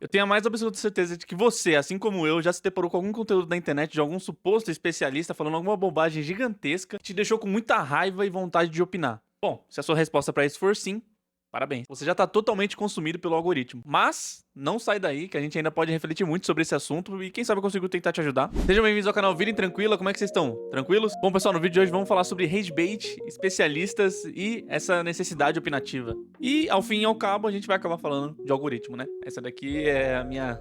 Eu tenho a mais absoluta certeza de que você, assim como eu, já se deparou com algum conteúdo na internet de algum suposto especialista falando alguma bobagem gigantesca que te deixou com muita raiva e vontade de opinar. Bom, se a sua resposta pra isso for sim, parabéns. Você já tá totalmente consumido pelo algoritmo. Mas não sai daí, que a gente ainda pode refletir muito sobre esse assunto e quem sabe eu consigo tentar te ajudar. Sejam bem-vindos ao canal Virem Tranquila, como é que vocês estão? Tranquilos? Bom, pessoal, no vídeo de hoje vamos falar sobre rage bait, especialistas e essa necessidade opinativa. E, ao fim e ao cabo, a gente vai acabar falando de algoritmo, né? Essa daqui é a minha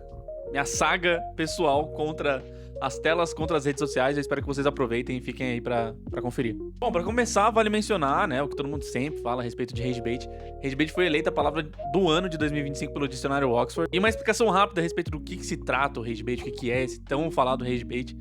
saga pessoal contra as telas, contra as redes sociais. Eu espero que vocês aproveitem e fiquem aí pra conferir. Bom, pra começar, vale mencionar, né, o que todo mundo sempre fala a respeito de rage bait. Rage bait foi eleita a palavra do ano de 2025 pelo dicionário Oxford. E uma explicação rápida a respeito do que se trata o rage bait, o que é esse tão falado rage bait.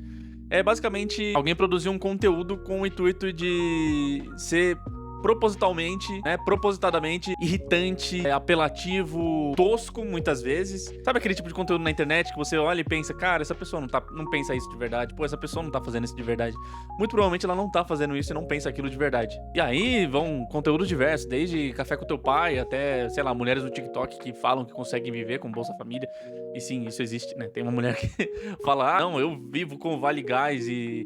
É basicamente alguém produzir um conteúdo com o intuito de ser propositalmente, né, propositadamente irritante, apelativo, tosco muitas vezes. Sabe aquele tipo de conteúdo na internet que você olha e pensa, cara, essa pessoa não pensa isso de verdade, pô, essa pessoa não tá fazendo isso de verdade. Muito provavelmente ela não tá fazendo isso e não pensa aquilo de verdade. E aí vão conteúdos diversos, desde café com teu pai até, sei lá, mulheres do TikTok que falam que conseguem viver com Bolsa Família. E sim, isso existe, né? Tem uma mulher que fala, não, eu vivo com Vale Gás e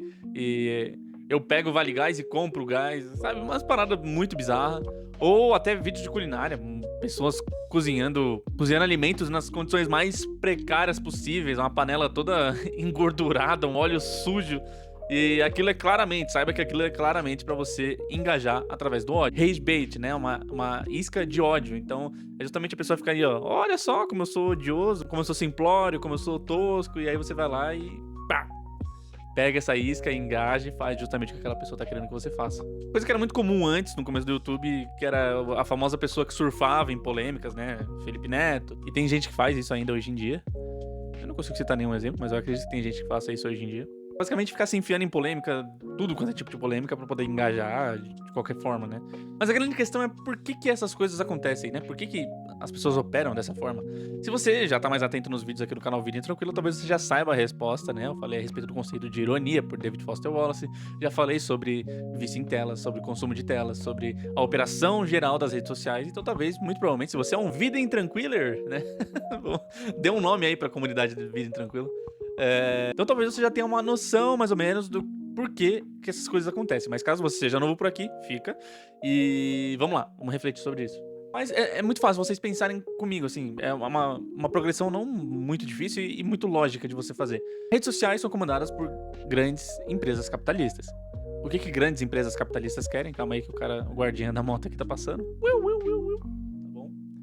eu pego o Vale Gás e compro o gás, sabe? Umas paradas muito bizarras. Ou até vídeos de culinária, pessoas cozinhando alimentos nas condições mais precárias possíveis, uma panela toda engordurada, um óleo sujo. E aquilo é claramente, saiba que aquilo é claramente pra você engajar através do ódio. Rage bait, né? Uma isca de ódio. Então, é justamente a pessoa ficar aí, ó, olha só como eu sou odioso, como eu sou simplório, como eu sou tosco, e aí você vai lá e pá! Pega essa isca, engaja e faz justamente o que aquela pessoa tá querendo que você faça. Coisa que era muito comum antes, no começo do YouTube, que era a famosa pessoa que surfava em polêmicas, né? Felipe Neto. E tem gente que faz isso ainda hoje em dia. Eu não consigo citar nenhum exemplo, mas eu acredito que tem gente que faça isso hoje em dia. Basicamente ficar se enfiando em polêmica, tudo quanto é tipo de polêmica, pra poder engajar de qualquer forma, né? Mas a grande questão é por que essas coisas acontecem, né? Por que as pessoas operam dessa forma? Se você já tá mais atento nos vídeos aqui do canal Virem Tranquilo, talvez você já saiba a resposta, né? Eu falei a respeito do conceito de ironia por David Foster Wallace, já falei sobre vício em telas, sobre consumo de telas, sobre a operação geral das redes sociais, então talvez, muito provavelmente, se você é um Virem Tranquiler, né? Dê um nome aí pra comunidade do Virem Tranquilo. Então talvez você já tenha uma noção, mais ou menos, do porquê que essas coisas acontecem. Mas caso você seja novo por aqui, fica. E vamos lá, vamos refletir sobre isso. Mas é muito fácil vocês pensarem comigo, assim. É uma progressão não muito difícil e muito lógica de você fazer. Redes sociais são comandadas por grandes empresas capitalistas. O que grandes empresas capitalistas querem? Calma aí que o guardinha da moto aqui tá passando.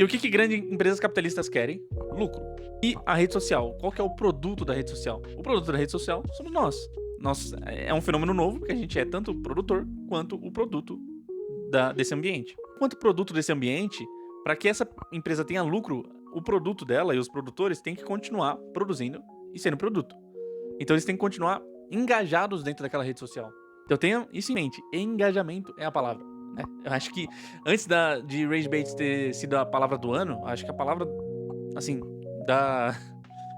E o que grandes empresas capitalistas querem? Lucro. E a rede social? Qual que é o produto da rede social? O produto da rede social somos nós. É um fenômeno novo, porque a gente é tanto o produtor quanto o produto desse ambiente. Quanto produto desse ambiente, para que essa empresa tenha lucro, o produto dela e os produtores têm que continuar produzindo e sendo produto. Então eles têm que continuar engajados dentro daquela rede social. Então tenha isso em mente. Engajamento é a palavra. Né? Eu acho que antes de rage bait ter sido a palavra do ano, acho que a palavra, assim,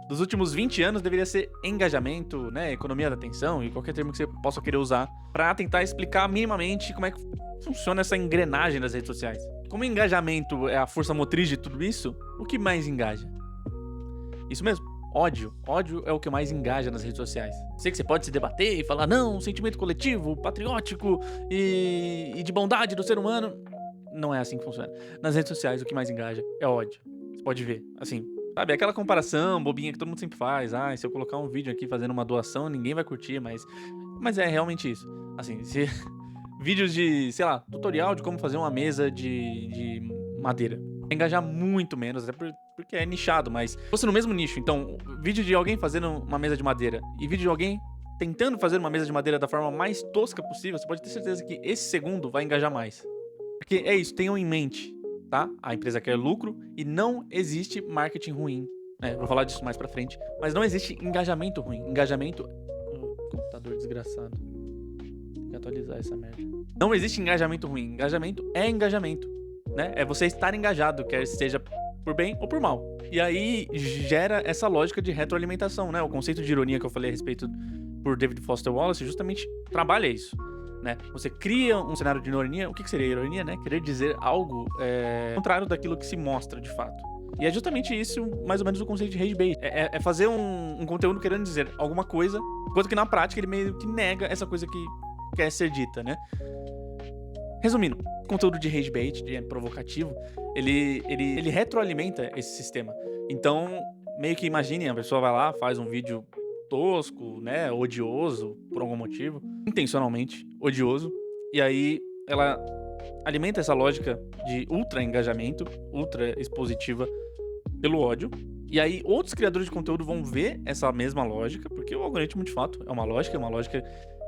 dos últimos 20 anos deveria ser engajamento, né, economia da atenção e qualquer termo que você possa querer usar pra tentar explicar minimamente como é que funciona essa engrenagem das redes sociais. Como engajamento é a força motriz de tudo isso, o que mais engaja? Isso mesmo. Ódio. Ódio é o que mais engaja nas redes sociais. Sei que você pode se debater e falar, não, um sentimento coletivo, patriótico e de bondade do ser humano. Não é assim que funciona. Nas redes sociais, o que mais engaja é ódio. Você pode ver, assim, sabe, aquela comparação bobinha que todo mundo sempre faz. Ah, se eu colocar um vídeo aqui fazendo uma doação, ninguém vai curtir, mas é realmente isso. Assim, se vídeos de, sei lá, tutorial de como fazer uma mesa de madeira. Engajar muito menos, até porque é nichado, mas se fosse no mesmo nicho, então, vídeo de alguém fazendo uma mesa de madeira e vídeo de alguém tentando fazer uma mesa de madeira da forma mais tosca possível, você pode ter certeza que esse segundo vai engajar mais. Porque é isso, tenham em mente, tá? A empresa quer lucro e não existe marketing ruim. Vou falar disso mais pra frente, mas não existe engajamento ruim. Engajamento... computador desgraçado. Tem que atualizar essa merda. Não existe engajamento ruim. Engajamento é engajamento. Né? É você estar engajado, quer seja por bem ou por mal. E aí gera essa lógica de retroalimentação, né? O conceito de ironia que eu falei a respeito por David Foster Wallace justamente trabalha isso, né? Você cria um cenário de ironia. O que seria ironia, né? Querer dizer algo contrário daquilo que se mostra de fato. E é justamente isso, mais ou menos, o conceito de rage bait. É fazer um conteúdo querendo dizer alguma coisa, enquanto que na prática ele meio que nega essa coisa que quer ser dita, né? Resumindo, o conteúdo de rage bait, de provocativo, ele retroalimenta esse sistema. Então, meio que imagine, a pessoa vai lá, faz um vídeo tosco, né, odioso, por algum motivo, intencionalmente odioso, e aí ela alimenta essa lógica de ultra engajamento, ultra expositiva pelo ódio. E aí outros criadores de conteúdo vão ver essa mesma lógica, porque o algoritmo de fato é uma lógica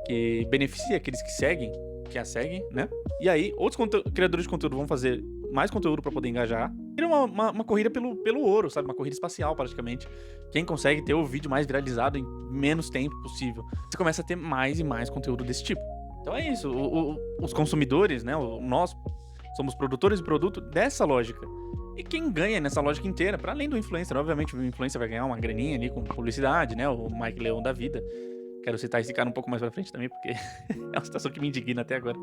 que beneficia aqueles que a seguem, né? E aí outros criadores de conteúdo vão fazer mais conteúdo para poder engajar. É uma corrida pelo ouro, sabe? Uma corrida espacial, praticamente. Quem consegue ter o vídeo mais viralizado em menos tempo possível. Você começa a ter mais e mais conteúdo desse tipo. Então é isso. Os consumidores, né? Nós somos produtores de produto dessa lógica. E quem ganha nessa lógica inteira, para além do influencer, obviamente o influencer vai ganhar uma graninha ali com publicidade, né? O Mike Leão da vida. Quero citar esse cara um pouco mais pra frente também, porque é uma situação que me indigna até agora.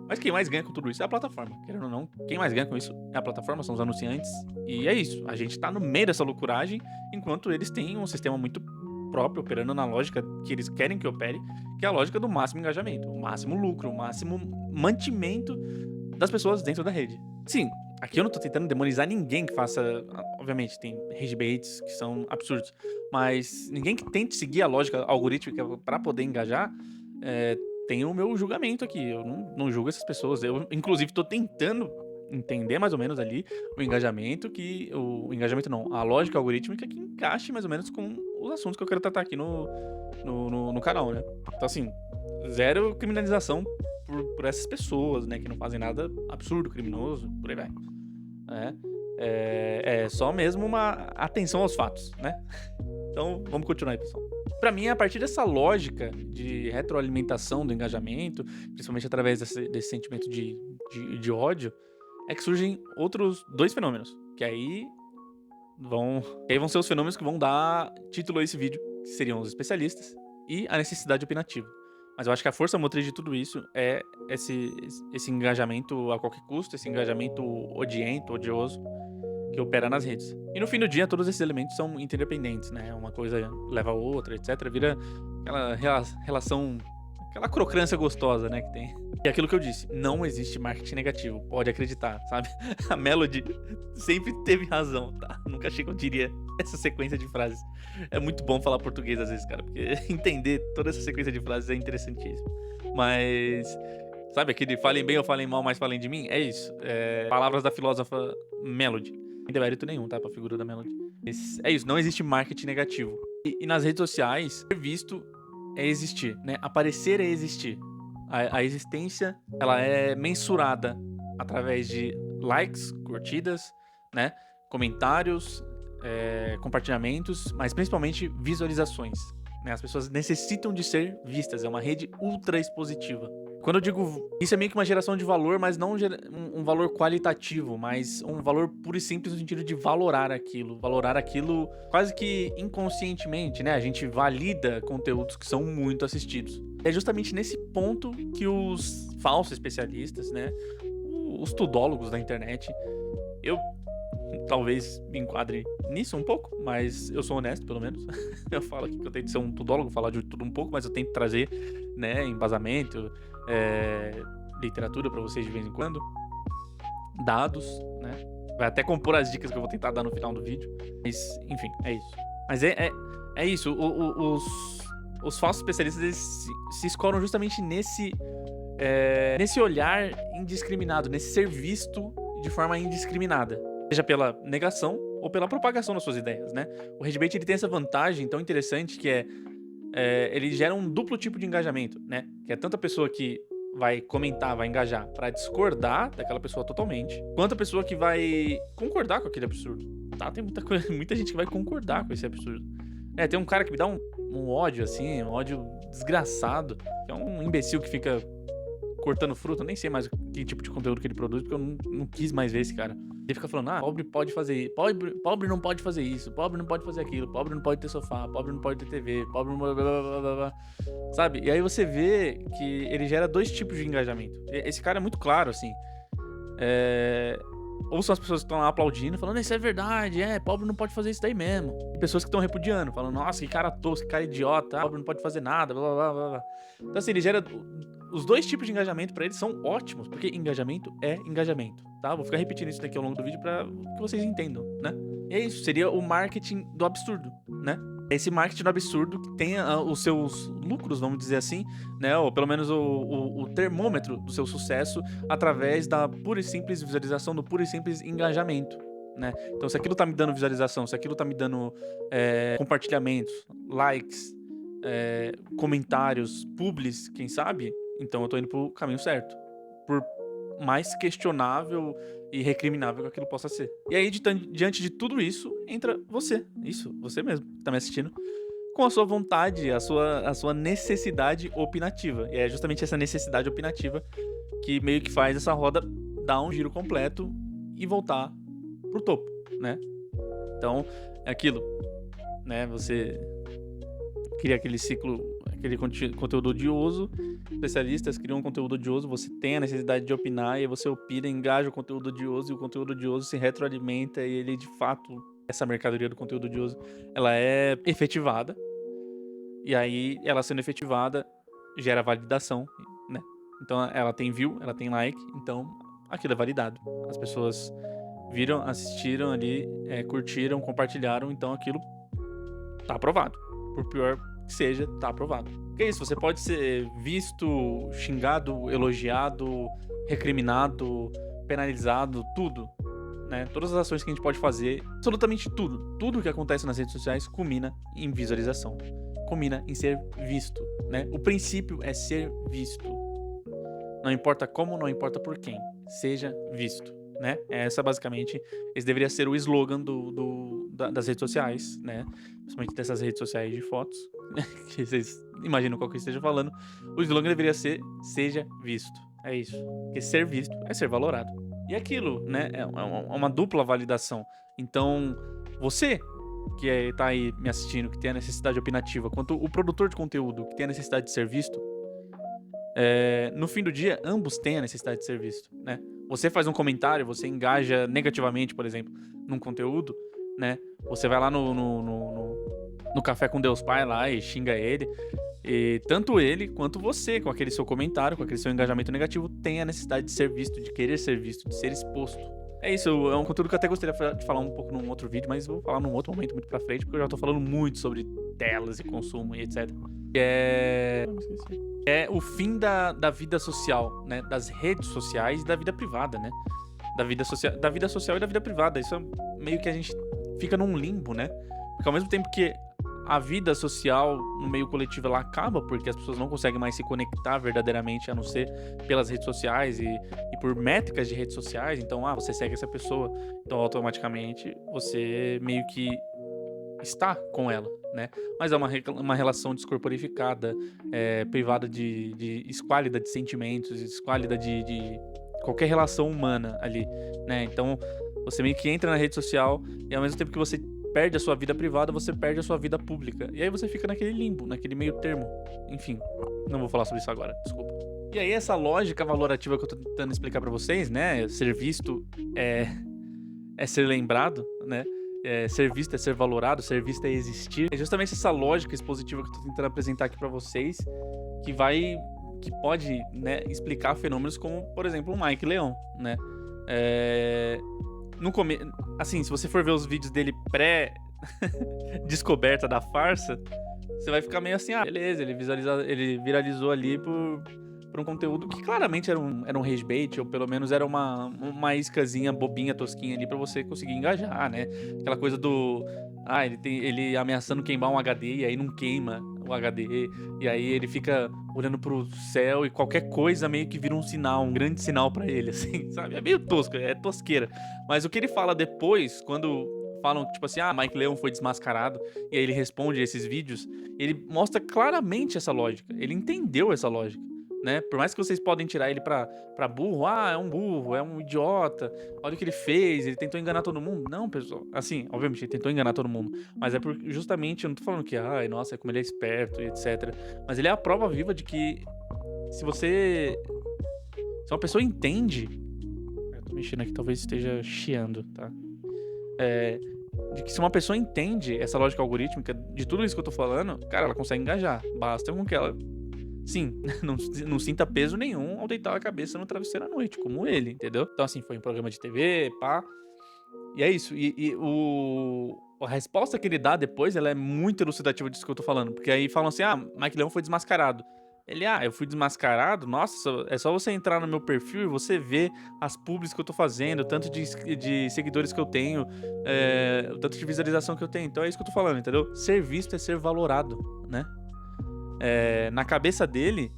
Mas quem mais ganha com tudo isso é a plataforma. Querendo ou não, quem mais ganha com isso é a plataforma, são os anunciantes. E é isso. A gente tá no meio dessa loucuragem, enquanto eles têm um sistema muito próprio, operando na lógica que eles querem que opere, que é a lógica do máximo engajamento, o máximo lucro, o máximo mantimento das pessoas dentro da rede. Sim, aqui eu não tô tentando demonizar ninguém que faça... Obviamente, tem rage baits que são absurdos, mas ninguém que tente seguir a lógica algorítmica para poder engajar tem o meu julgamento aqui. Eu não julgo essas pessoas. Eu, inclusive, tô tentando entender mais ou menos ali o engajamento a lógica algorítmica que encaixe mais ou menos com os assuntos que eu quero tratar aqui no canal, né? Então, assim, zero criminalização por essas pessoas, né? Que não fazem nada absurdo, criminoso, por aí vai. É só mesmo uma atenção aos fatos, né? Então, vamos continuar aí, pessoal. Pra mim, a partir dessa lógica de retroalimentação do engajamento, principalmente através desse sentimento de ódio, é que surgem outros dois fenômenos, que aí vão ser os fenômenos que vão dar título a esse vídeo, que seriam os especialistas e a necessidade opinativa. Mas eu acho que a força motriz de tudo isso é esse engajamento a qualquer custo, esse engajamento odiento, odioso, que opera nas redes. E no fim do dia, todos esses elementos são interdependentes, né? Uma coisa leva a outra, etc. Vira aquela relação, aquela crocância gostosa, né, que tem. E aquilo que eu disse, não existe marketing negativo, pode acreditar, sabe? A Melody sempre teve razão, tá? Nunca achei que eu diria essa sequência de frases. É muito bom falar português às vezes, cara, porque entender toda essa sequência de frases é interessantíssimo. Mas... sabe aquele falem bem ou falem mal, mas falem de mim? É isso. Palavras da filósofa Melody. Não tem mérito nenhum, tá? Pra figura da Melody. É isso, não existe marketing negativo. E nas redes sociais, ser visto é existir, né? Aparecer é existir. A existência, ela é mensurada através de likes, curtidas, né? Comentários, compartilhamentos, mas principalmente visualizações, né? As pessoas necessitam de ser vistas, é uma rede ultra expositiva. Quando eu digo isso, é meio que uma geração de valor, mas não um valor qualitativo, mas um valor puro e simples no sentido de valorar aquilo quase que inconscientemente, né? A gente valida conteúdos que são muito assistidos. É justamente nesse ponto que os falsos especialistas, né? Os tudólogos da internet, eu talvez me enquadre nisso um pouco, mas eu sou honesto, pelo menos. Eu falo aqui que eu tento ser um tudólogo, falar de tudo um pouco, mas eu tento trazer, né, embasamento, literatura pra vocês de vez em quando, dados, né? Vai até compor as dicas que eu vou tentar dar no final do vídeo. Mas, enfim, é isso. Mas é isso. Os falsos especialistas, eles se escoram justamente nesse olhar indiscriminado, nesse ser visto de forma indiscriminada. Seja pela negação ou pela propagação das suas ideias, né? O rage bait, ele tem essa vantagem tão interessante que ele gera um duplo tipo de engajamento, né? Que é tanto a pessoa que vai comentar, vai engajar pra discordar daquela pessoa totalmente, quanto a pessoa que vai concordar com aquele absurdo, tá? Tem muita gente que vai concordar com esse absurdo. Tem um cara que me dá um ódio, assim, um ódio desgraçado, que é um imbecil que fica cortando fruta, eu nem sei mais que tipo de conteúdo que ele produz, porque eu não quis mais ver esse cara. Ele fica falando, pobre pode fazer isso, pobre não pode fazer isso, pobre não pode fazer aquilo, pobre não pode ter sofá, pobre não pode ter TV, pobre não... Blá, blá, blá, blá, blá. Sabe? E aí você vê que ele gera dois tipos de engajamento. Esse cara é muito claro, assim. Ou são as pessoas que estão lá aplaudindo, falando, isso é verdade, pobre não pode fazer isso daí mesmo. E pessoas que estão repudiando, falando, nossa, que cara tosco, que cara idiota, pobre não pode fazer nada, blá, blá, blá, blá. Então, assim, ele gera... Os dois tipos de engajamento pra eles são ótimos, porque engajamento é engajamento, tá? Vou ficar repetindo isso daqui ao longo do vídeo pra que vocês entendam, né? E é isso, seria o marketing do absurdo, né? Esse marketing do absurdo que tem os seus lucros, vamos dizer assim, né? Ou pelo menos o termômetro do seu sucesso através da pura e simples visualização, do puro e simples engajamento, né? Então, se aquilo tá me dando visualização, se aquilo tá me dando compartilhamentos, likes, comentários, publis, quem sabe, então eu tô indo pro caminho certo. Por mais questionável e recriminável que aquilo possa ser. E aí, diante de tudo isso, entra você. Isso, você mesmo, que tá me assistindo. Com a sua vontade, a sua necessidade opinativa. E é justamente essa necessidade opinativa que meio que faz essa roda dar um giro completo e voltar pro topo, né? Então, é aquilo, né? Você cria aquele ciclo, aquele conteúdo odioso, especialistas criam um conteúdo odioso, você tem a necessidade de opinar, e aí você opina, engaja o conteúdo odioso, e o conteúdo odioso se retroalimenta, e ele, de fato, essa mercadoria do conteúdo odioso, ela é efetivada, e aí, ela sendo efetivada, gera validação, né? Então, ela tem view, ela tem like, então, aquilo é validado. As pessoas viram, assistiram ali, curtiram, compartilharam, então aquilo tá aprovado. Por pior que seja, tá aprovado. Que é isso, você pode ser visto, xingado, elogiado, recriminado, penalizado, tudo, né? Todas as ações que a gente pode fazer, absolutamente tudo. Tudo que acontece nas redes sociais culmina em visualização. Culmina em ser visto, né? O princípio é ser visto. Não importa como, não importa por quem. Seja visto, né? Essa basicamente, esse deveria ser o slogan das redes sociais, né? Principalmente dessas redes sociais de fotos, que vocês imaginam qual que eu esteja falando. O slogan deveria ser, seja visto. É isso. Porque ser visto é ser valorado. E aquilo, né? É uma dupla validação. Então, você que tá aí me assistindo, que tem a necessidade opinativa, quanto o produtor de conteúdo, que tem a necessidade de ser visto, no fim do dia, ambos têm a necessidade de ser visto, né? Você faz um comentário, você engaja negativamente, por exemplo, num conteúdo, né? Você vai lá no Café com Deus Pai lá e xinga ele. E tanto ele quanto você, com aquele seu comentário, com aquele seu engajamento negativo, tem a necessidade de ser visto, de querer ser visto, de ser exposto. É isso, é um conteúdo que eu até gostaria de falar um pouco num outro vídeo, mas vou falar num outro momento, muito pra frente, porque eu já tô falando muito sobre telas e consumo e etc. É o fim da vida social, né? Das redes sociais e da vida privada, né? Da vida social e da vida privada. Isso é meio que a gente fica num limbo, né? Porque ao mesmo tempo que a vida social no meio coletivo ela acaba porque as pessoas não conseguem mais se conectar verdadeiramente, a não ser pelas redes sociais e por métricas de redes sociais. Então, você segue essa pessoa, então automaticamente você meio que está com ela, né? Mas é uma relação descorporificada, privada de esquálida de sentimentos, esquálida de qualquer relação humana ali, né? Então, você meio que entra na rede social e ao mesmo tempo que você perde a sua vida privada, você perde a sua vida pública. E aí você fica naquele limbo, naquele meio termo. Enfim, não vou falar sobre isso agora, desculpa. E aí essa lógica valorativa que eu tô tentando explicar pra vocês, né? Ser visto é ser lembrado, né? Ser visto é ser valorado, ser visto é existir. É justamente essa lógica expositiva que eu tô tentando apresentar aqui pra vocês, que pode, né, explicar fenômenos como, por exemplo, o Mike Leão, né? Assim, se você for ver os vídeos dele pré-descoberta da farsa, você vai ficar meio assim, beleza, ele viralizou ali por um conteúdo que claramente era um rage bait, ou pelo menos era uma iscazinha bobinha, tosquinha ali pra você conseguir engajar, né? Aquela coisa do... ele ameaçando queimar um HD e aí não queima o HD, e aí ele fica olhando pro céu e qualquer coisa meio que vira um sinal, um grande sinal pra ele, assim, sabe? É meio tosco, é tosqueira. Mas o que ele fala depois, quando falam, tipo assim, Mike Leão foi desmascarado, e aí ele responde esses vídeos, ele mostra claramente essa lógica, ele entendeu essa lógica, né? Por mais que vocês podem tirar ele pra burro, é um burro, é um idiota, olha o que ele fez, ele tentou enganar todo mundo. Não, pessoal, assim, obviamente ele tentou enganar todo mundo, mas é porque justamente, eu não tô falando que, nossa, como ele é esperto e etc, mas ele é a prova viva de que se uma pessoa entende mexendo aqui, talvez esteja chiando, tá? De que se uma pessoa entende essa lógica algorítmica de tudo isso que eu tô falando, cara, ela consegue engajar. Basta com que ela, sim, não sinta peso nenhum ao deitar a cabeça no travesseiro à noite, como ele, entendeu? Então, assim, foi um programa de TV, pá. E é isso. A resposta que ele dá depois, ela é muito elucidativa disso que eu tô falando. Porque aí falam assim, Mike Leão foi desmascarado. Ele, eu fui desmascarado? Nossa, é só você entrar no meu perfil e você ver as publis que eu tô fazendo, o tanto de seguidores que eu tenho, o tanto de visualização que eu tenho. Então é isso que eu tô falando, entendeu? Ser visto é ser valorado, né? Na cabeça dele,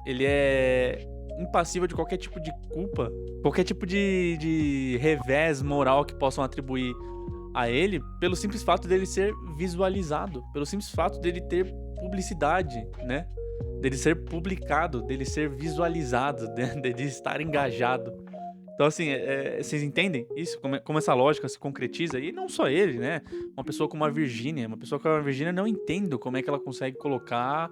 ele é impassível de qualquer tipo de culpa, qualquer tipo de revés moral que possam atribuir a ele, pelo simples fato dele ser visualizado, pelo simples fato dele ter publicidade, né? Dele ser publicado, dele ser visualizado, dele estar engajado. Então, assim, vocês entendem isso? Como essa lógica se concretiza? E não só ele, né? Uma pessoa como a Virgínia. Uma pessoa como a Virgínia, não entendo como é que ela consegue colocar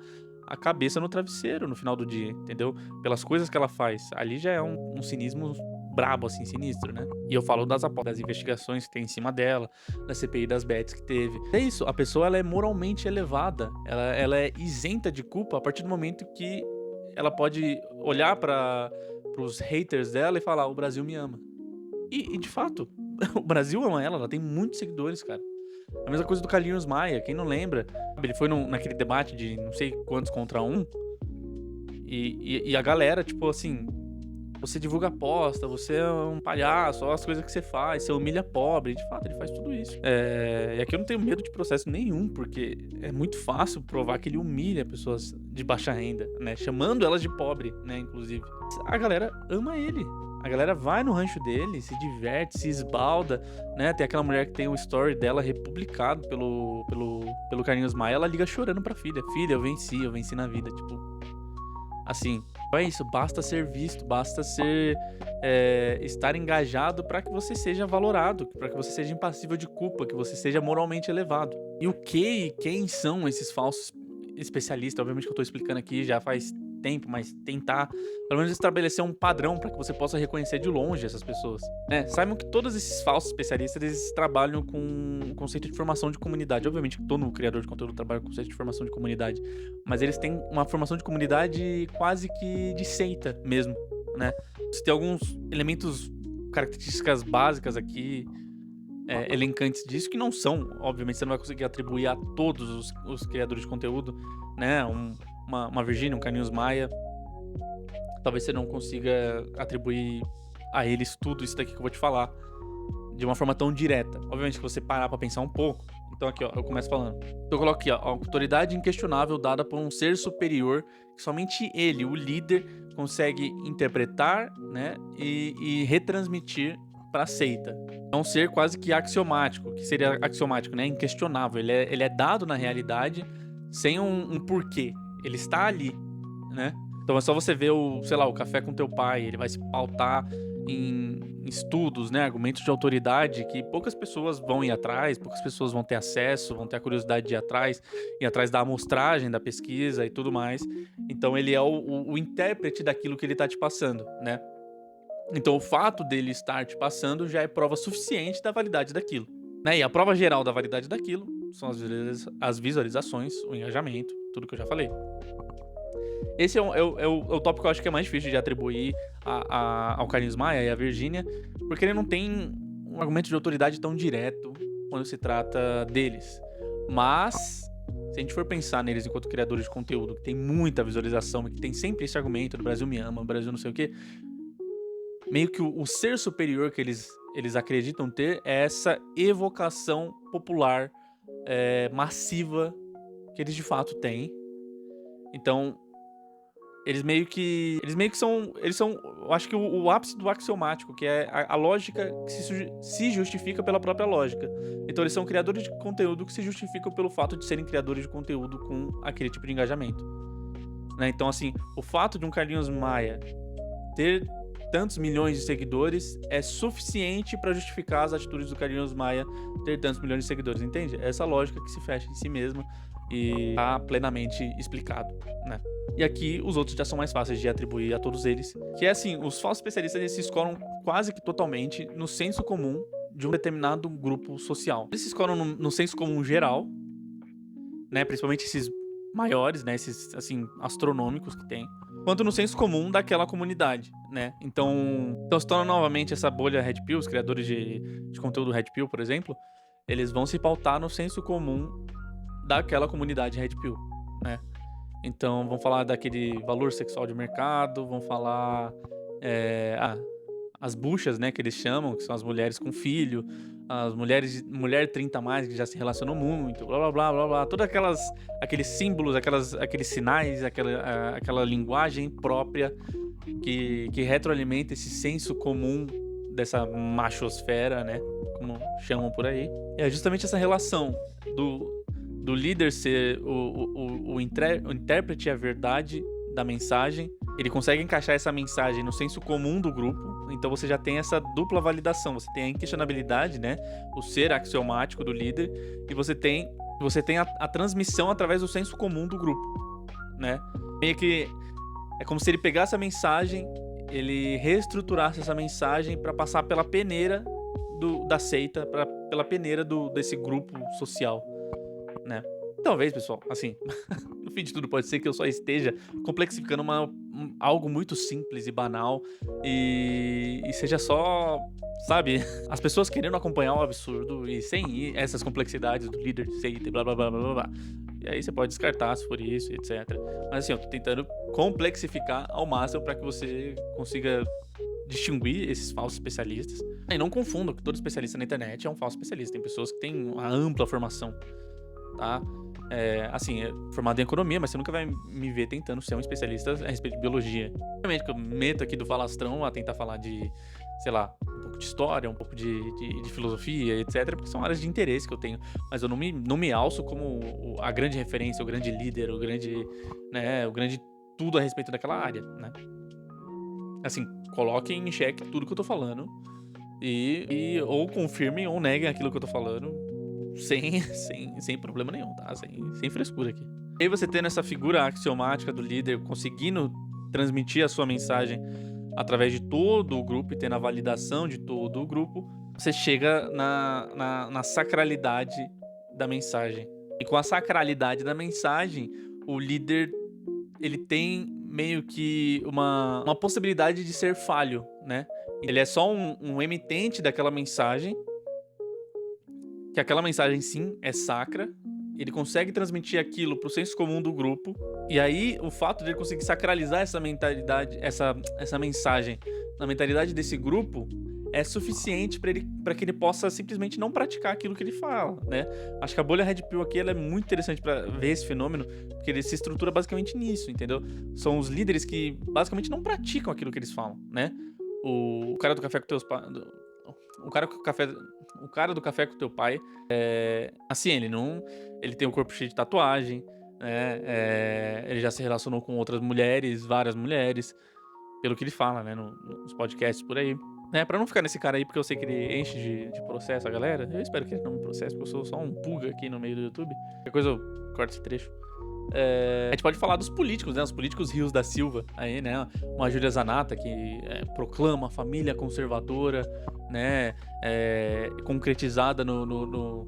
a cabeça no travesseiro no final do dia, entendeu? Pelas coisas que ela faz. Ali já é um cinismo brabo, assim, sinistro, né? E eu falo das investigações que tem em cima dela, da CPI das bets que teve. É isso, a pessoa, ela é moralmente elevada. Ela é isenta de culpa a partir do momento que ela pode olhar para os haters dela e falar, o Brasil me ama. E de fato, o Brasil ama ela tem muitos seguidores, cara. A mesma coisa do Carlinhos Maia, quem não lembra? Ele foi naquele debate de não sei quantos contra um, e a galera, tipo assim, você divulga aposta, você é um palhaço, olha as coisas que você faz, você humilha pobre. De fato, ele faz tudo isso. E aqui eu não tenho medo de processo nenhum, porque é muito fácil provar que ele humilha pessoas de baixa renda, né? Chamando elas de pobre, né, inclusive. A galera ama ele. A galera vai no rancho dele, se diverte, se esbalda, né? Tem aquela mulher que tem o story dela republicado pelo Carlinhos Maia, ela liga chorando pra filha. Filha, eu venci na vida, tipo... Assim, é isso, basta ser visto, basta estar engajado para que você seja valorado, para que você seja impassível de culpa, que você seja moralmente elevado. E quem são esses falsos especialistas? Obviamente que eu tô explicando aqui já faz tempo, mas tentar pelo menos estabelecer um padrão para que você possa reconhecer de longe essas pessoas, né? Saibam que todos esses falsos especialistas, eles trabalham com o conceito de formação de comunidade. Obviamente que todo criador de conteúdo trabalha com o conceito de formação de comunidade, mas eles têm uma formação de comunidade quase que de seita mesmo, né? Você tem alguns elementos, características básicas aqui, elencantes disso, que não são, obviamente você não vai conseguir atribuir a todos os criadores de conteúdo, né? Uma Virgínia, um Carlinhos Maia, talvez você não consiga atribuir a eles tudo isso daqui que eu vou te falar de uma forma tão direta. Obviamente que você parar pra pensar um pouco. Então aqui, ó, eu começo falando. Eu coloco aqui, ó, a autoridade inquestionável dada por um ser superior que somente ele, o líder, consegue interpretar, né, e retransmitir pra seita. É um ser quase que axiomático, que seria axiomático, né, inquestionável. Ele é dado na realidade sem um porquê. Ele está ali, né? Então é só você ver o Café com Teu Pai, ele vai se pautar em estudos, né? Argumentos de autoridade que poucas pessoas vão ir atrás, poucas pessoas vão ter acesso, vão ter a curiosidade de ir atrás da amostragem, da pesquisa e tudo mais. Então ele é o intérprete daquilo que ele está te passando, né? Então o fato dele estar te passando já é prova suficiente da validade daquilo, né? E a prova geral da validade daquilo são as visualizações, o engajamento, tudo que eu já falei. Esse é o tópico que eu acho que é mais difícil de atribuir ao Carlinhos Maia e à Virgínia, porque ele não tem um argumento de autoridade tão direto quando se trata deles. Mas, se a gente for pensar neles enquanto criadores de conteúdo, que tem muita visualização e que tem sempre esse argumento do Brasil me ama, o Brasil não sei o quê, meio que o ser superior que eles acreditam ter é essa evocação popular massiva que eles de fato têm. Então, eles meio que são, eu acho que o ápice do axiomático, que é a lógica que se justifica pela própria lógica. Então eles são criadores de conteúdo que se justificam pelo fato de serem criadores de conteúdo com aquele tipo de engajamento, né? Então, assim, o fato de um Carlinhos Maia ter tantos milhões de seguidores é suficiente para justificar as atitudes do Carlinhos Maia ter tantos milhões de seguidores, entende? É essa lógica que se fecha em si mesma e tá plenamente explicado, né? E aqui os outros já são mais fáceis de atribuir a todos eles, que é assim, os falsos especialistas eles se escoram quase que totalmente no senso comum de um determinado grupo social. Eles se escoram no senso comum geral, né, principalmente esses maiores, né, esses assim astronômicos que tem, quanto no senso comum daquela comunidade, né? Então se torna novamente essa bolha Red Pill, os criadores de conteúdo Red Pill, por exemplo, eles vão se pautar no senso comum daquela comunidade Red Pill, né? Então vão falar daquele valor sexual de mercado, vão falar as buchas, né, que eles chamam, que são as mulheres com filho, as mulher 30 a mais que já se relacionam muito, blá blá blá blá blá, todas aqueles símbolos, aqueles sinais, aquela linguagem própria que retroalimenta esse senso comum dessa machosfera, né, como chamam por aí. É justamente essa relação do líder ser o intérprete e a verdade da mensagem. Ele consegue encaixar essa mensagem no senso comum do grupo, então você já tem essa dupla validação. Você tem a inquestionabilidade, né, o ser axiomático do líder, e você tem a transmissão através do senso comum do grupo, né? Meio que é como se ele pegasse a mensagem, ele reestruturasse essa mensagem para passar pela peneira da seita, pela peneira desse grupo social, né? Talvez, pessoal, assim, no fim de tudo pode ser que eu só esteja complexificando algo muito simples e banal e seja só, sabe, as pessoas querendo acompanhar o absurdo e sem essas complexidades do líder de seita e blá blá blá blá blá. E aí você pode descartar se for isso, etc. Mas assim, eu tô tentando complexificar ao máximo para que você consiga distinguir esses falsos especialistas. E não confunda que todo especialista na internet é um falso especialista. Tem pessoas que têm uma ampla formação, tá? Assim, formado em economia, mas você nunca vai me ver tentando ser um especialista a respeito de biologia. Obviamente que eu meto aqui do falastrão a tentar falar de, sei lá, um pouco de história, um pouco de filosofia, etc, porque são áreas de interesse que eu tenho, mas eu não me alço como a grande referência, o grande líder, o grande tudo a respeito daquela área, né? Assim, coloquem em xeque tudo que eu tô falando e ou confirmem ou neguem aquilo que eu tô falando sem problema nenhum, tá? Sem frescura aqui. E aí você tendo essa figura axiomática do líder conseguindo transmitir a sua mensagem através de todo o grupo e tendo a validação de todo o grupo, você chega na sacralidade da mensagem. E com a sacralidade da mensagem, o líder ele tem meio que uma possibilidade de ser falho, né? Ele é só um emitente daquela mensagem, que aquela mensagem sim é sacra, ele consegue transmitir aquilo pro senso comum do grupo, e aí o fato de ele conseguir sacralizar essa mentalidade, essa mensagem na mentalidade desse grupo é suficiente para que ele possa simplesmente não praticar aquilo que ele fala, né? Acho que a bolha Red Pill aqui ela é muito interessante para ver esse fenômeno, porque ele se estrutura basicamente nisso, entendeu? São os líderes que basicamente não praticam aquilo que eles falam, né? O cara do café com teus pais, o cara do café com teu pai, assim, ele tem um corpo cheio de tatuagem, né? Ele já se relacionou com outras mulheres, várias mulheres, pelo que ele fala, né, nos podcasts por aí. Pra não ficar nesse cara aí, porque eu sei que ele enche de processo a galera, eu espero que ele não me processe, porque eu sou só um pulga aqui no meio do YouTube. Qualquer coisa eu corto esse trecho. A gente pode falar dos políticos, né? Os políticos Rios da Silva, aí, né? Uma Júlia Zanata que proclama a família conservadora, né? Concretizada no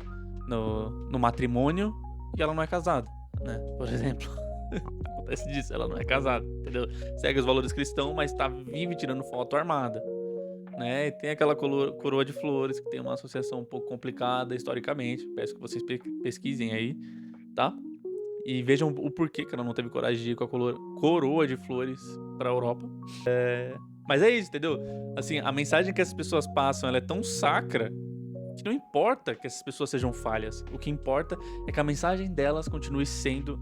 matrimônio, e ela não é casada, né? Por exemplo. Acontece disso, ela não é casada, entendeu? Segue os valores cristãos, mas vive tirando foto armada, né? E tem aquela coroa de flores, que tem uma associação um pouco complicada historicamente. Peço que vocês pesquisem aí, tá? E vejam o porquê que ela não teve coragem de ir com a coroa de flores pra Europa. Mas é isso, entendeu? Assim, a mensagem que essas pessoas passam, ela é tão sacra que não importa que essas pessoas sejam falhas. O que importa é que a mensagem delas continue sendo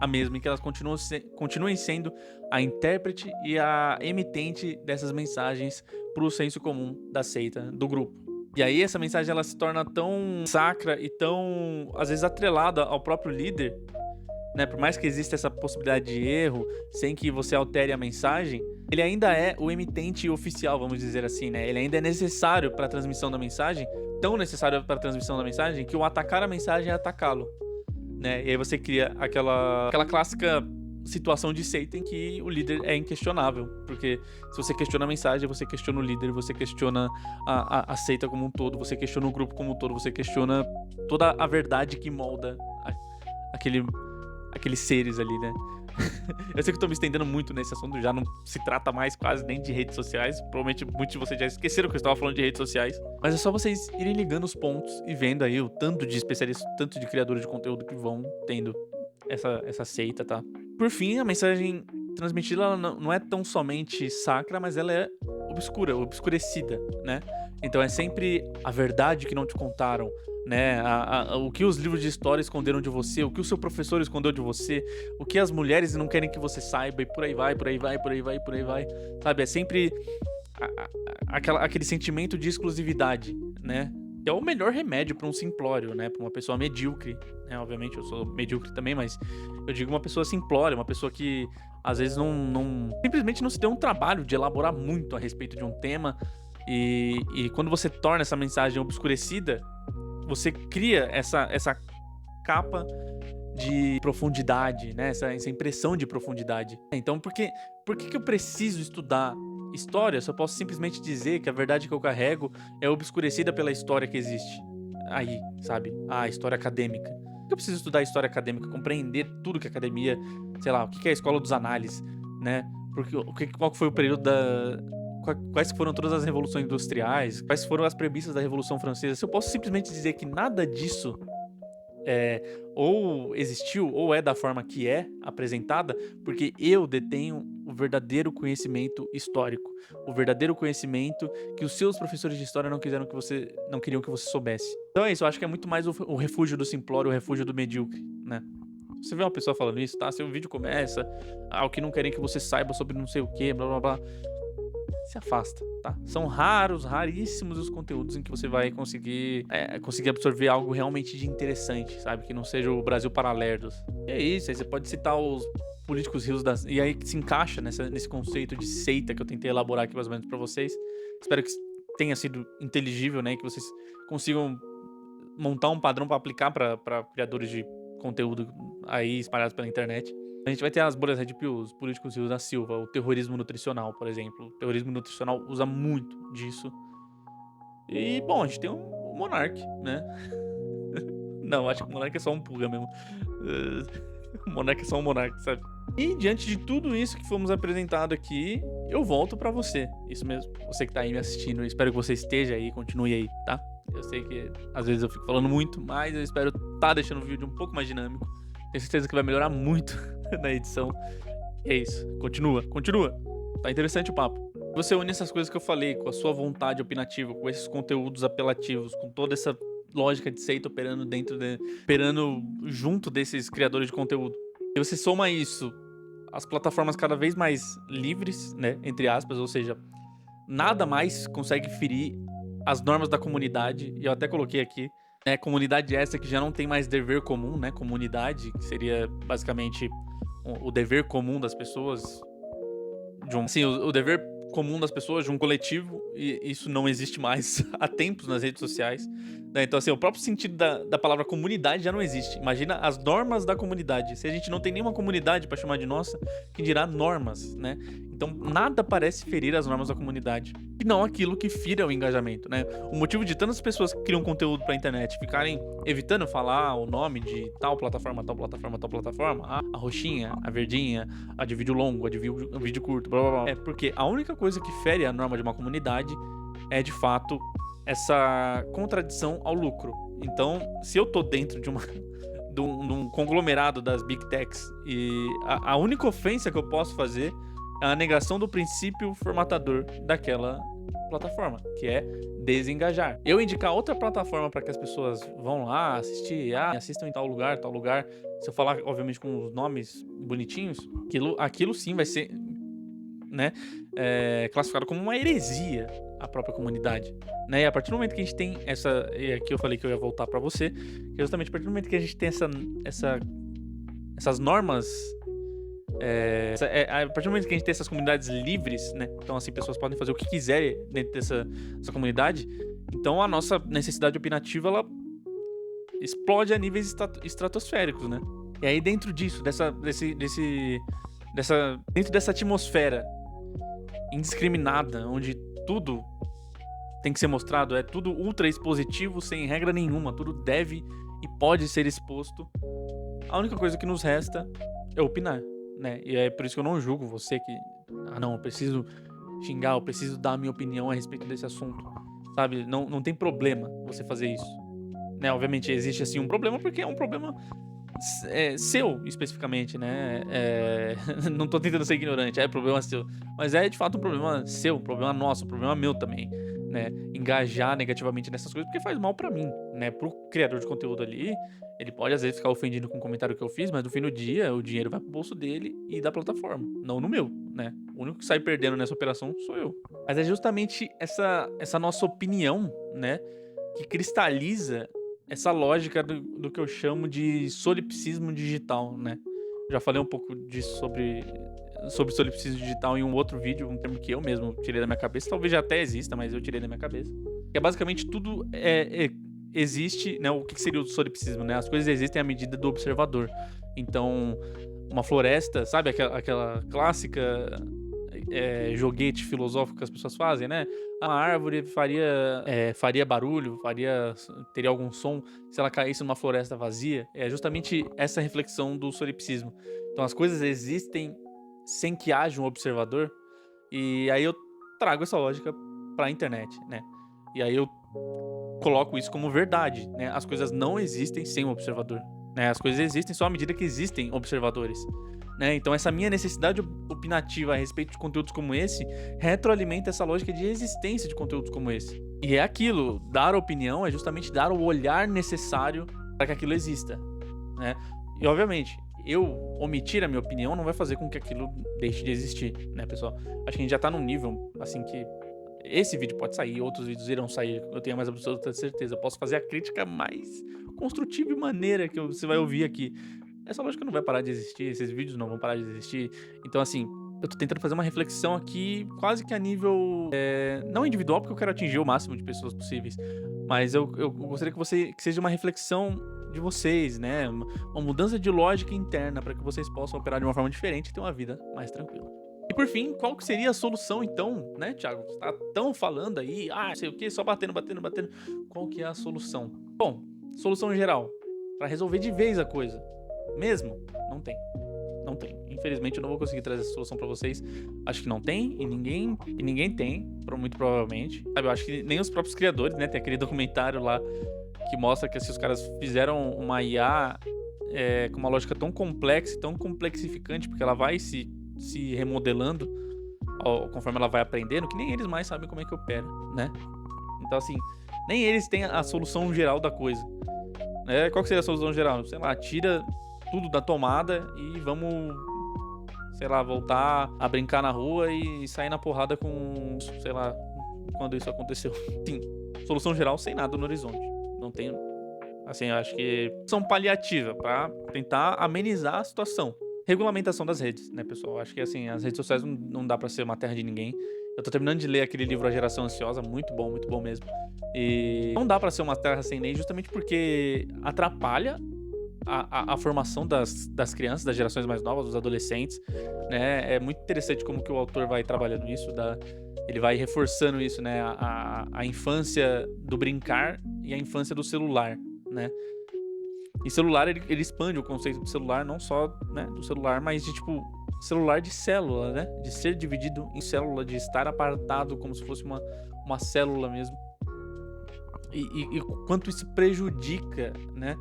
a mesma, e que elas continuem sendo a intérprete e a emitente dessas mensagens pro senso comum da seita, do grupo. E aí essa mensagem ela se torna tão sacra e tão, às vezes, atrelada ao próprio líder, né? Por mais que exista essa possibilidade de erro, sem que você altere a mensagem, ele ainda é o emitente oficial, vamos dizer assim, né? Ele ainda é necessário para a transmissão da mensagem, tão necessário para a transmissão da mensagem, que o atacar a mensagem é atacá-lo. né? E aí você cria aquela clássica situação de seita em que o líder é inquestionável. Porque se você questiona a mensagem, você questiona o líder, você questiona a seita como um todo, você questiona o grupo como um todo, você questiona toda a verdade que molda aqueles seres ali, né? Eu sei que eu tô me estendendo muito nesse assunto, já não se trata mais quase nem de redes sociais. Provavelmente muitos de vocês já esqueceram que eu estava falando de redes sociais. Mas é só vocês irem ligando os pontos e vendo aí o tanto de especialistas, o tanto de criadores de conteúdo que vão tendo essa seita, tá? Por fim, a mensagem transmitida ela não é tão somente sacra, mas ela é obscura, obscurecida, né? Então é sempre a verdade que não te contaram, né? O que os livros de história esconderam de você, o que o seu professor escondeu de você, o que as mulheres não querem que você saiba, e por aí vai, por aí vai, por aí vai, por aí vai. Sabe? É sempre aquele sentimento de exclusividade, né? Que é o melhor remédio para um simplório, né? Para uma pessoa medíocre, né? Obviamente eu sou medíocre também, mas eu digo uma pessoa simplória, uma pessoa que às vezes simplesmente não se deu um trabalho de elaborar muito a respeito de um tema. E quando você torna essa mensagem obscurecida, você cria essa capa de profundidade, né? Essa impressão de profundidade. Então, por que eu preciso estudar história? Se eu posso simplesmente dizer que a verdade que eu carrego é obscurecida pela história que existe aí, sabe? A história acadêmica. Por que eu preciso estudar história acadêmica, compreender tudo que a academia, sei lá, o que é a escola dos análises, né? Qual foi o período quais foram todas as revoluções industriais, quais foram as premissas da Revolução Francesa. Se eu posso simplesmente dizer que nada disso ou existiu ou é da forma que é apresentada, porque eu detenho o verdadeiro conhecimento histórico, o verdadeiro conhecimento que os seus professores de história não queriam que você soubesse. Então é isso, eu acho que é muito mais o refúgio do simplório, o refúgio do medíocre, né? Você vê uma pessoa falando isso, tá? Se o vídeo começa, o que não querem que você saiba sobre não sei o que, blá blá blá, se afasta, tá? São raríssimos os conteúdos em que você vai conseguir absorver algo realmente de interessante, sabe? Que não seja o Brasil Paralelos. E é isso, aí você pode citar os políticos rios e aí se encaixa nesse conceito de seita que eu tentei elaborar aqui mais ou menos pra vocês. Espero que tenha sido inteligível, né? Que vocês consigam montar um padrão pra aplicar pra criadores de conteúdo aí espalhados pela internet. A gente vai ter as bolhas Red Pill, os políticos rios da Silva, o terrorismo nutricional, por exemplo. O terrorismo nutricional usa muito disso. E, bom, a gente tem o Monark, né? Não, acho que o Monark é só um pulga mesmo. O Monark é só um Monark, sabe? E diante de tudo isso que fomos apresentado aqui, eu volto pra você. Isso mesmo, você que tá aí me assistindo. Eu espero que você esteja aí, continue aí, tá? Eu sei que às vezes eu fico falando muito, mas eu espero tá deixando o vídeo um pouco mais dinâmico. Tenho certeza que vai melhorar muito na edição. E é isso. Continua. Tá interessante o papo. Você une essas coisas que eu falei, com a sua vontade opinativa, com esses conteúdos apelativos, com toda essa lógica de seita operando operando junto desses criadores de conteúdo. E você soma isso, as plataformas cada vez mais livres, né? Entre aspas, ou seja, nada mais consegue ferir as normas da comunidade. E eu até coloquei aqui, né? Comunidade essa que já não tem mais dever comum, né? Comunidade, que seria basicamente o dever comum das pessoas, o dever comum das pessoas de um coletivo, e isso não existe mais há tempos nas redes sociais, né? Então, assim, o próprio sentido da palavra comunidade já não existe. Imagina as normas da comunidade. Se a gente não tem nenhuma comunidade pra chamar de nossa, quem dirá normas, né? Então, nada parece ferir as normas da comunidade. E não aquilo que fira o engajamento, né? O motivo de tantas pessoas que criam conteúdo pra internet ficarem evitando falar o nome de tal plataforma, a roxinha, a verdinha, a de vídeo longo, a de vídeo curto, blá blá blá. É porque a única coisa que fere a norma de uma comunidade é, de fato, essa contradição ao lucro. Então, se eu tô dentro de um conglomerado das Big Techs e a única ofensa que eu posso fazer é a negação do princípio formatador daquela plataforma, que é desengajar. Eu indicar outra plataforma para que as pessoas vão lá assistir, assistam em tal lugar, se eu falar, obviamente, com os nomes bonitinhos, aquilo sim vai ser, né, classificado como uma heresia à própria comunidade, né? E a partir do momento que a gente tem e aqui eu falei que eu ia voltar para você, que justamente a partir do momento que a gente tem essas normas, a partir do momento que a gente tem essas comunidades livres, né? Então, assim, pessoas podem fazer o que quiserem dentro dessa comunidade. Então, a nossa necessidade opinativa, explode a níveis estratosféricos, né? E aí dentro disso, dentro dessa atmosfera indiscriminada, onde tudo tem que ser mostrado, é tudo ultra expositivo, sem regra nenhuma, tudo deve e pode ser exposto, a única coisa que nos resta é opinar, né? E é por isso que eu não julgo você que, não, eu preciso xingar, eu preciso dar a minha opinião a respeito desse assunto, sabe? Não tem problema você fazer isso, né? Obviamente existe assim um problema, porque é um problema seu, especificamente, né? Não tô tentando ser ignorante, é problema seu. Mas é de fato um problema seu, um problema nosso, um problema meu também, né? Engajar negativamente nessas coisas, porque faz mal pra mim, né? Pro criador de conteúdo ali, ele pode às vezes ficar ofendido com o comentário que eu fiz, mas no fim do dia, o dinheiro vai pro bolso dele e da plataforma, não no meu, né? O único que sai perdendo nessa operação sou eu. Mas é justamente essa nossa opinião, né? Que cristaliza essa lógica do que eu chamo de solipsismo digital, né? Já falei um pouco disso sobre solipsismo digital em um outro vídeo, um termo que eu mesmo tirei da minha cabeça. Talvez já até exista, mas eu tirei da minha cabeça. Que é basicamente tudo existe, né? O que seria o solipsismo, né? As coisas existem à medida do observador. Então, uma floresta, sabe aquela clássica joguete filosófico que as pessoas fazem, né? Uma árvore faria barulho, teria algum som se ela caísse numa floresta vazia. É justamente essa reflexão do solipsismo. Então as coisas existem sem que haja um observador, e aí eu trago essa lógica pra internet, né? E aí eu coloco isso como verdade, né? As coisas não existem sem um observador, né? As coisas existem só à medida que existem observadores, né? Então essa minha necessidade opinativa a respeito de conteúdos como esse retroalimenta essa lógica de existência de conteúdos como esse. E é aquilo, dar opinião é justamente dar o olhar necessário para que aquilo exista, né? E obviamente, eu omitir a minha opinião não vai fazer com que aquilo deixe de existir, né, pessoal? Acho que a gente já tá num nível, assim, que esse vídeo pode sair, outros vídeos irão sair, eu tenho a mais absoluta certeza. Eu posso fazer a crítica mais construtiva e maneira que você vai ouvir aqui. Essa lógica não vai parar de existir, esses vídeos não vão parar de existir. Então, assim, eu tô tentando fazer uma reflexão aqui quase que a nível, não individual, porque eu quero atingir o máximo de pessoas possíveis, mas eu gostaria que seja uma reflexão de vocês, né? Uma mudança de lógica interna para que vocês possam operar de uma forma diferente e ter uma vida mais tranquila. E por fim, qual que seria a solução então, né, Thiago? Você tá tão falando aí, não sei o que, só batendo. Qual que é a solução? Bom, solução geral, para resolver de vez a coisa. Mesmo? Não tem. Não tem. Infelizmente eu não vou conseguir trazer essa solução pra vocês. Acho que não tem e ninguém tem, muito provavelmente. Sabe, eu acho que nem os próprios criadores, né? Tem aquele documentário lá que mostra que assim, os caras fizeram uma IA com uma lógica tão complexa e tão complexificante, porque ela vai se remodelando conforme ela vai aprendendo, que nem eles mais sabem como é que opera, né? Então assim, nem eles têm a solução geral da coisa. Qual que seria a solução geral? Sei lá, tira tudo da tomada e vamos, sei lá, voltar a brincar na rua e sair na porrada com, sei lá, quando isso aconteceu. Sim, solução geral sem nada no horizonte. Não tem, assim, eu acho que são paliativa pra tentar amenizar a situação. Regulamentação das redes, né, pessoal? Acho que, assim, as redes sociais não dá pra ser uma terra de ninguém. Eu tô terminando de ler aquele livro A Geração Ansiosa, muito bom mesmo. E não dá pra ser uma terra sem lei justamente porque atrapalha a formação das crianças, das gerações mais novas, dos adolescentes, né? É muito interessante como que o autor vai trabalhando isso, ele vai reforçando isso, né? A infância do brincar e a infância do celular, né? E celular, ele expande o conceito do celular, não só, né, do celular, mas de, tipo, celular de célula, né? De ser dividido em célula, de estar apartado como se fosse uma célula mesmo. E quanto isso prejudica, né?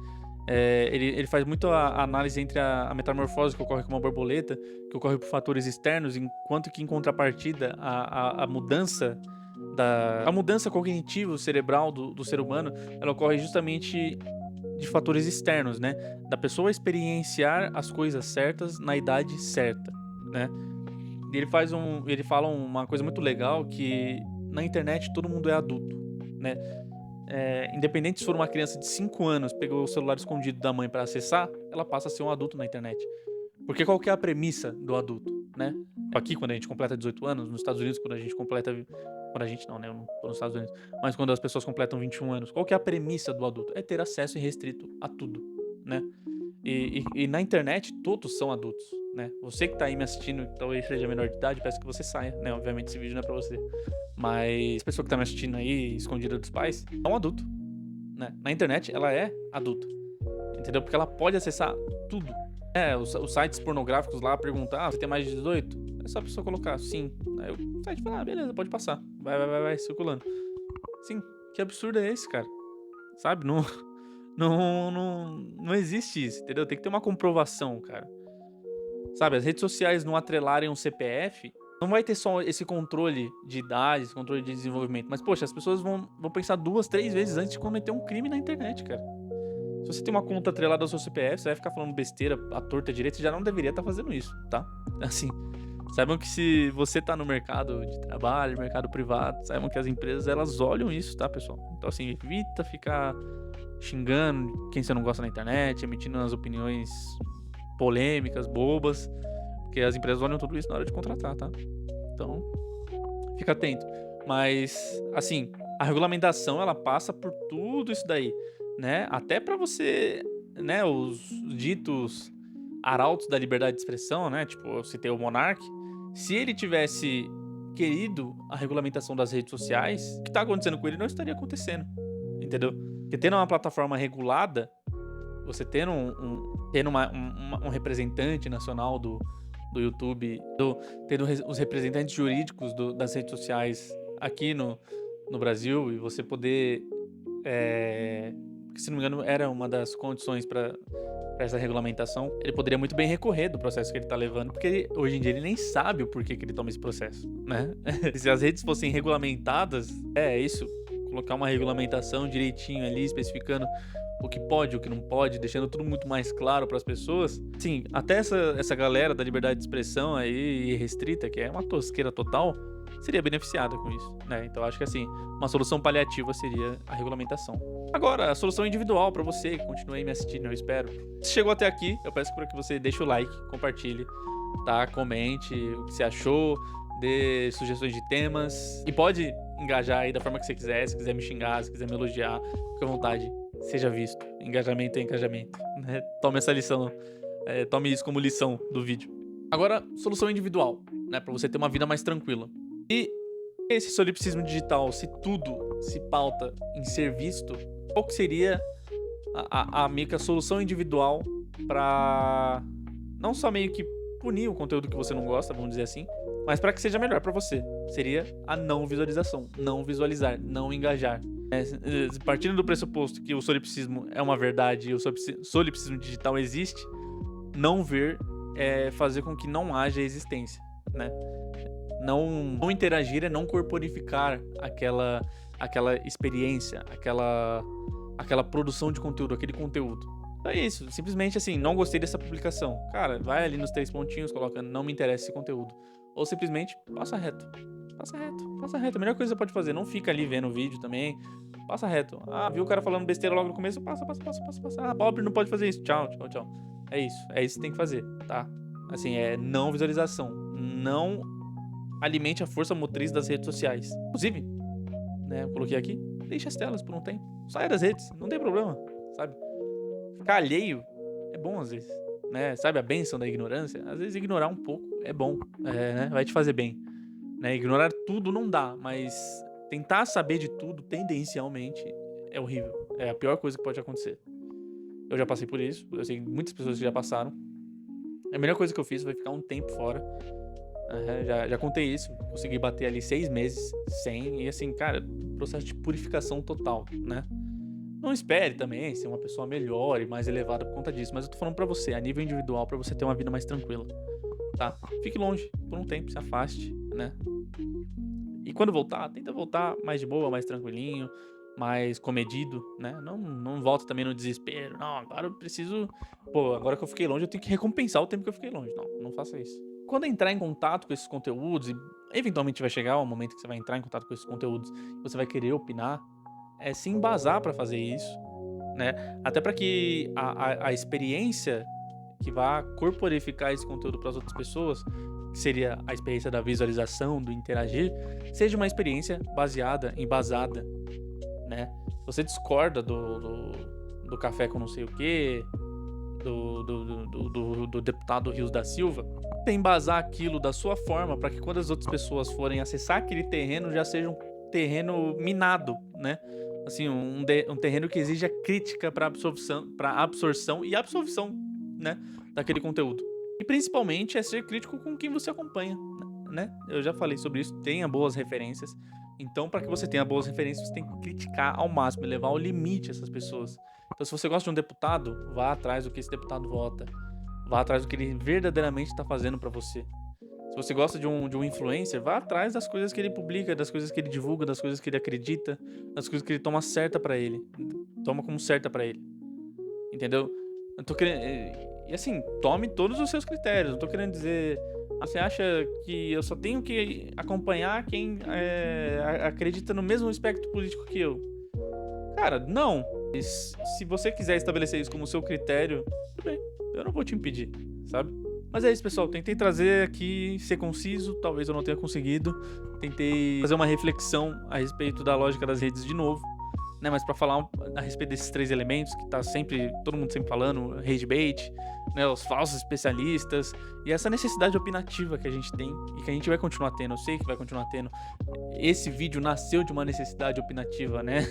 Ele faz muito a análise entre a metamorfose que ocorre com uma borboleta, que ocorre por fatores externos, enquanto que em contrapartida a mudança cognitiva cerebral do ser humano, ela ocorre justamente de fatores externos, né? Da pessoa experienciar as coisas certas na idade certa, né? E ele fala uma coisa muito legal, que na internet todo mundo é adulto, né? Independente se for uma criança de 5 anos, pegou o celular escondido da mãe para acessar, ela passa a ser um adulto na internet. Porque qual que é a premissa do adulto, né? Aqui, quando a gente completa 18 anos, nos Estados Unidos, quando a gente completa Quando a gente não, né? Eu não tô nos Estados Unidos. Mas quando as pessoas completam 21 anos, qual que é a premissa do adulto? É ter acesso irrestrito a tudo, né? E na internet, todos são adultos, né? Você que tá aí me assistindo, que talvez seja menor de idade, peço que você saia, né? Obviamente esse vídeo não é pra você. Mas a pessoa que tá me assistindo aí, escondida dos pais, é um adulto, né? Na internet, ela é adulta, entendeu? Porque ela pode acessar tudo. Os sites pornográficos lá perguntam, você tem mais de 18? É só a pessoa colocar sim. Aí o site fala, beleza, pode passar. Vai, circulando. Sim, que absurdo é esse, cara? Sabe? Não existe isso, entendeu? Tem que ter uma comprovação, cara. Sabe, as redes sociais não atrelarem um CPF, não vai ter só esse controle de idade, esse controle de desenvolvimento. Mas, poxa, as pessoas vão pensar 2, 3 vezes antes de cometer um crime na internet, cara. Se você tem uma conta atrelada ao seu CPF, você vai ficar falando besteira à torta direita, você já não deveria estar fazendo isso, tá? Assim, saibam que se você tá no mercado de trabalho, mercado privado, saibam que as empresas, elas olham isso, tá, pessoal? Então, assim, evita ficar xingando quem você não gosta na internet, emitindo as opiniões polêmicas, bobas, porque as empresas olham tudo isso na hora de contratar, tá? Então, fica atento. Mas, assim, a regulamentação, ela passa por tudo isso daí, né? Até pra você, né, os ditos arautos da liberdade de expressão, né? Tipo, eu citei o Monark. Se ele tivesse querido a regulamentação das redes sociais, o que tá acontecendo com ele não estaria acontecendo, entendeu? Porque tendo uma plataforma regulada, você tendo um representante nacional do YouTube, tendo os representantes jurídicos das redes sociais aqui no Brasil, e você poder, porque, se não me engano, era uma das condições para essa regulamentação, ele poderia muito bem recorrer do processo que ele tá levando, porque hoje em dia ele nem sabe o porquê que ele toma esse processo, né? Se as redes fossem regulamentadas, é isso, colocar uma regulamentação direitinho ali, especificando o que pode, o que não pode, deixando tudo muito mais claro para as pessoas. Sim, até essa galera da liberdade de expressão aí restrita, que é uma tosqueira total, seria beneficiada com isso, né? Então acho que, assim, uma solução paliativa seria a regulamentação. Agora, a solução individual para você que continua aí me assistindo, eu espero. Se chegou até aqui, eu peço para que você deixe o like, compartilhe, tá? Comente o que você achou, dê sugestões de temas e pode engajar aí da forma que você quiser. Se quiser me xingar, se quiser me elogiar, fique à vontade. Seja visto. Engajamento é engajamento, né? Tome essa lição, tome isso como lição do vídeo. Agora, solução individual, né? Pra você ter uma vida mais tranquila. E esse solipsismo digital, se tudo se pauta em ser visto, qual que seria meio que a solução individual pra não só meio que punir o conteúdo que você não gosta, vamos dizer assim, mas para que seja melhor para você? Seria a não visualização, não visualizar, não engajar. Partindo do pressuposto que o solipsismo é uma verdade e o solipsismo digital existe, não ver é fazer com que não haja existência, né? Não interagir é não corporificar aquela experiência, aquela produção de conteúdo, aquele conteúdo. Então é isso, simplesmente assim, não gostei dessa publicação. Cara, vai ali nos 3 pontinhos, coloca não me interessa esse conteúdo. Ou simplesmente passa reto. Passa reto, passa reto. A melhor coisa que você pode fazer, não fica ali vendo o vídeo também. Passa reto. Ah, viu o cara falando besteira logo no começo? Passa. Ah, pobre não pode fazer isso. Tchau. É isso que tem que fazer, tá? Assim, é não visualização. Não alimente a força motriz das redes sociais. Inclusive, né, eu coloquei aqui, deixa as telas por um tempo. Saia das redes, não tem problema, sabe? Ficar alheio é bom às vezes, né? Sabe a bênção da ignorância? Às vezes ignorar um pouco é bom, né? Vai te fazer bem. Né? Ignorar tudo não dá, mas tentar saber de tudo tendencialmente é horrível. É a pior coisa que pode acontecer. Eu já passei por isso, eu sei muitas pessoas que já passaram. A melhor coisa que eu fiz foi ficar um tempo fora. Já contei isso, consegui bater ali 6 meses sem, e assim, cara, processo de purificação total, né? Não espere também ser uma pessoa melhor e mais elevada por conta disso, mas eu tô falando pra você, a nível individual, pra você ter uma vida mais tranquila, tá? Fique longe por um tempo, se afaste, né? E quando voltar, tenta voltar mais de boa, mais tranquilinho, mais comedido, né? Não volta também no desespero. Não, agora eu preciso... Pô, agora que eu fiquei longe, eu tenho que recompensar o tempo que eu fiquei longe. Não faça isso. Quando entrar em contato com esses conteúdos, e eventualmente vai chegar o momento que você vai entrar em contato com esses conteúdos e você vai querer opinar, se embasar pra fazer isso, né? Até pra que a experiência que vá corporificar esse conteúdo para as outras pessoas que seria a experiência da visualização, do interagir, seja uma experiência embasada, né? Se você discorda do café com não sei o quê, do deputado Rios da Silva, tem embasar aquilo da sua forma para que quando as outras pessoas forem acessar aquele terreno já seja um terreno minado, né? Assim, um terreno que exija crítica para absorção e absorção, né, daquele conteúdo. E principalmente é ser crítico com quem você acompanha, né? Eu já falei sobre isso, tenha boas referências. Então, para que você tenha boas referências, você tem que criticar ao máximo, levar ao limite essas pessoas. Então, se você gosta de um deputado, vá atrás do que esse deputado vota. Vá atrás do que ele verdadeiramente está fazendo para você. Se você gosta de um influencer, vá atrás das coisas que ele publica, das coisas que ele divulga, das coisas que ele acredita, das coisas que ele toma certa para ele. Toma como certa para ele. Entendeu? Eu tô querendo. E assim, tome todos os seus critérios. Não tô querendo dizer. Você acha que eu só tenho que acompanhar quem acredita no mesmo espectro político que eu? Cara, não. Se você quiser estabelecer isso como seu critério, tudo bem. Eu não vou te impedir, sabe? Mas é isso, pessoal. Tentei trazer aqui, ser conciso. Talvez eu não tenha conseguido. Tentei fazer uma reflexão a respeito da lógica das redes de novo, né? Mas pra falar a respeito desses 3 elementos que tá sempre, todo mundo sempre falando, rage bait, né? Os falsos especialistas e essa necessidade opinativa que a gente tem e que a gente vai continuar tendo. Eu sei que vai continuar tendo. Esse vídeo nasceu de uma necessidade opinativa, né?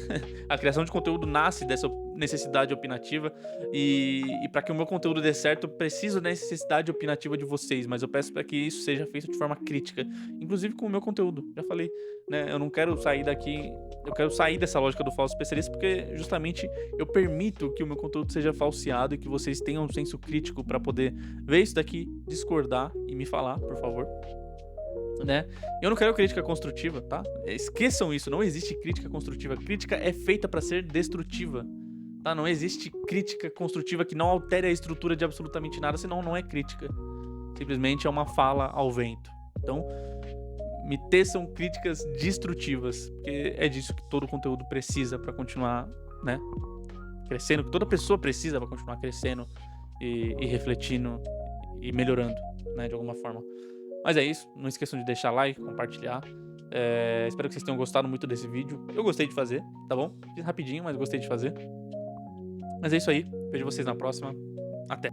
A criação de conteúdo nasce dessa necessidade opinativa e para que o meu conteúdo dê certo, eu preciso da necessidade opinativa de vocês, mas eu peço para que isso seja feito de forma crítica, inclusive com o meu conteúdo. Já falei, né? Eu não quero sair daqui, eu quero sair dessa lógica do falso especialista porque justamente eu permito que o meu conteúdo seja falseado e que vocês tenham um senso crítico para poder ver isso daqui, discordar e me falar, por favor. Né? Eu não quero crítica construtiva, tá? Esqueçam isso, não existe crítica construtiva. Crítica é feita para ser destrutiva, tá? Não existe crítica construtiva que não altere a estrutura de absolutamente nada, senão não é crítica. Simplesmente é uma fala ao vento. Então, me teçam críticas destrutivas, porque é disso que todo conteúdo precisa para continuar, né, crescendo, que toda pessoa precisa para continuar crescendo e refletindo e melhorando, né, de alguma forma. Mas é isso, não esqueçam de deixar like, compartilhar. Espero que vocês tenham gostado muito desse vídeo. Eu gostei de fazer, tá bom? Fiz rapidinho, mas gostei de fazer. Mas é isso aí, vejo vocês na próxima. Até!